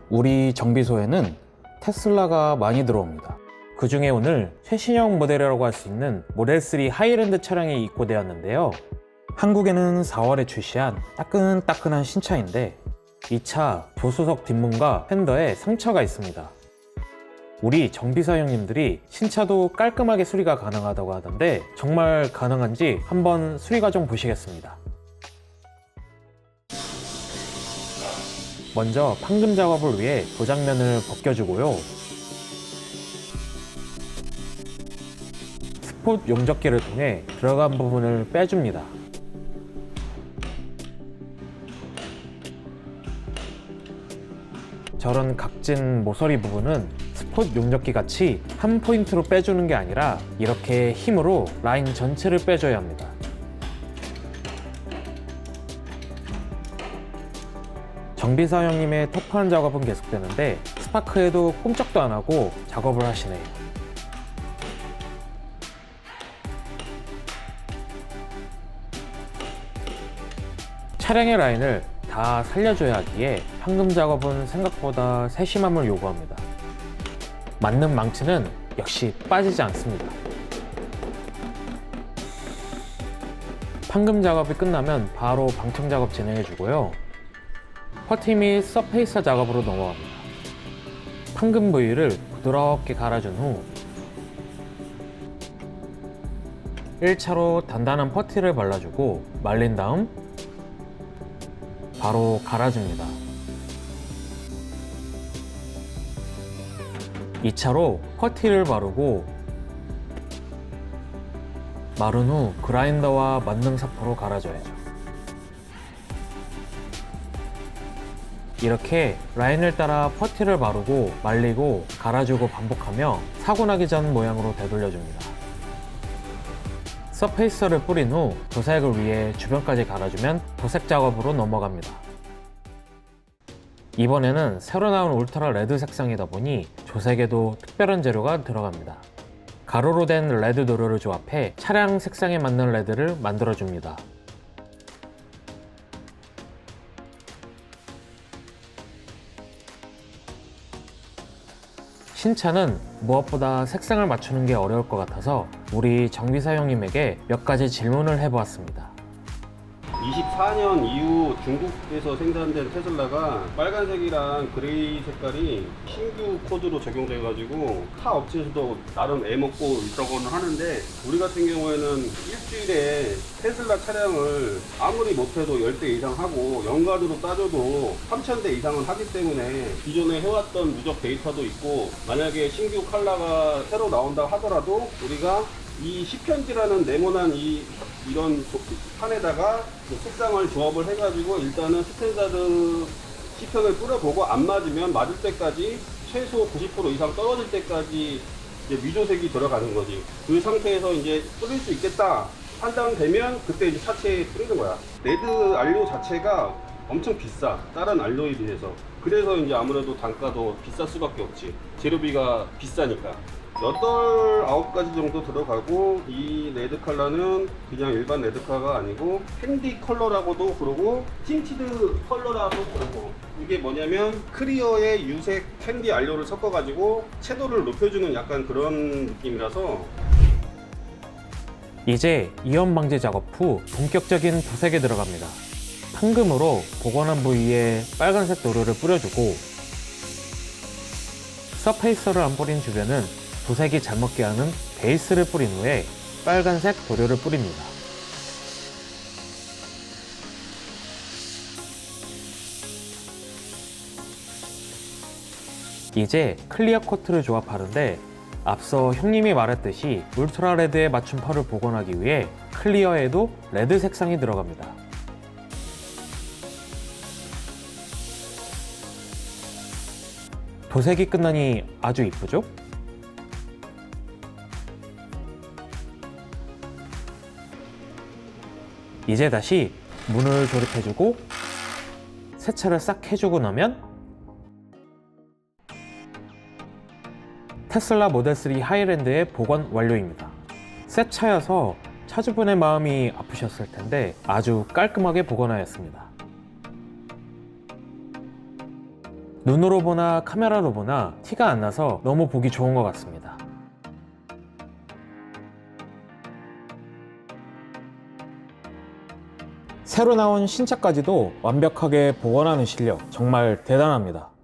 우리 정비소에는 테슬라가 많이 들어옵니다. 그 중에 오늘 최신형 모델이라고 할 수 있는 모델3 하이랜드 차량이 입고되었는데요. 한국에는 4월에 출시한 따끈따끈한 신차인데 이 차 조수석 뒷문과 팬더에 상처가 있습니다. 우리 정비사 형님들이 신차도 깔끔하게 수리가 가능하다고 하던데 정말 가능한지 한번 수리 과정 보시겠습니다. 먼저 판금 작업을 위해 도장면을 벗겨주고요. 스폿 용접기를 통해 들어간 부분을 빼줍니다. 저런 각진 모서리 부분은 스폿 용접기 같이 한 포인트로 빼주는 게 아니라 이렇게 힘으로 라인 전체를 빼줘야 합니다. 정비사 형님의 터프한 작업은 계속되는데 스파크에도 꼼짝도 안 하고 작업을 하시네요. 차량의 라인을 다 살려줘야 하기에 판금 작업은 생각보다 세심함을 요구합니다. 맞는 망치는 역시 빠지지 않습니다. 판금 작업이 끝나면 바로 방청 작업 진행해 주고요. 퍼티 및 서페이서 작업으로 넘어갑니다. 판금 부위를 부드럽게 갈아준 후 1차로 단단한 퍼티를 발라주고 말린 다음 바로 갈아줍니다. 2차로 퍼티를 바르고 마른 후 그라인더와 만능 사포로 갈아줘야죠. 이렇게 라인을 따라 퍼티를 바르고 말리고 갈아주고 반복하며 사고 나기 전 모양으로 되돌려줍니다. 서페이서를 뿌린 후 도색을 위해 주변까지 갈아주면 도색 작업으로 넘어갑니다. 이번에는 새로 나온 울트라 레드 색상이다 보니 조색에도 특별한 재료가 들어갑니다. 가루로 된 레드 도료를 조합해 차량 색상에 맞는 레드를 만들어줍니다. 신차는 무엇보다 색상을 맞추는 게 어려울 것 같아서 우리 정비사 형님에게 몇 가지 질문을 해보았습니다. 24년 이후 중국에서 생산된 테슬라가 빨간색이랑 그레이 색깔이 신규 코드로 적용돼가지고 타 업체에서도 나름 애먹고 있다고는 하는데, 우리 같은 경우에는 일주일에 테슬라 차량을 아무리 못해도 10대 이상 하고 연간으로 따져도 3,000대 이상은 하기 때문에 기존에 해왔던 누적 데이터도 있고, 만약에 신규 컬러가 새로 나온다 하더라도 우리가 이 시편지라는 네모난 이런 판에다가 색상을 조합을 해가지고 일단은 스탠다드 시편을 뿌려보고 안 맞으면 맞을 때까지 최소 90% 이상 떨어질 때까지 이제 미조색이 들어가는 거지. 그 상태에서 이제 뿌릴 수 있겠다 판단되면 그때 이제 차체에 뿌리는 거야. 레드 안료 자체가 엄청 비싸, 다른 안료에 비해서. 그래서 이제 아무래도 단가도 비쌀 수밖에 없지. 재료비가 비싸니까. 8, 9가지 정도 들어가고, 이 레드 컬러는 그냥 일반 레드 컬러가 아니고 캔디 컬러라고도 그러고 틴티드 컬러라고 그러고, 이게 뭐냐면 클리어에 유색 캔디 안료를 섞어 가지고 채도를 높여주는 약간 그런 느낌이라서. 이제 이염 방지 작업 후 본격적인 도색에 들어갑니다. 판금으로 복원한 부위에 빨간색 도료를 뿌려주고, 서페이서를 안 뿌린 주변은 도색이 잘 먹게 하는 베이스를 뿌린 후에 빨간색 도료를 뿌립니다. 이제 클리어 코트를 조합하는데, 앞서 형님이 말했듯이 울트라 레드에 맞춘 펄을 복원하기 위해 클리어에도 레드 색상이 들어갑니다. 도색이 끝나니 아주 이쁘죠? 이제 다시 문을 조립해주고 세차를 싹 해주고 나면 테슬라 모델3 하이랜드의 복원 완료입니다. 새 차여서 차주분의 마음이 아프셨을 텐데 아주 깔끔하게 복원하였습니다. 눈으로 보나 카메라로 보나 티가 안 나서 너무 보기 좋은 것 같습니다. 새로 나온 신차까지도 완벽하게 복원하는 실력 정말 대단합니다.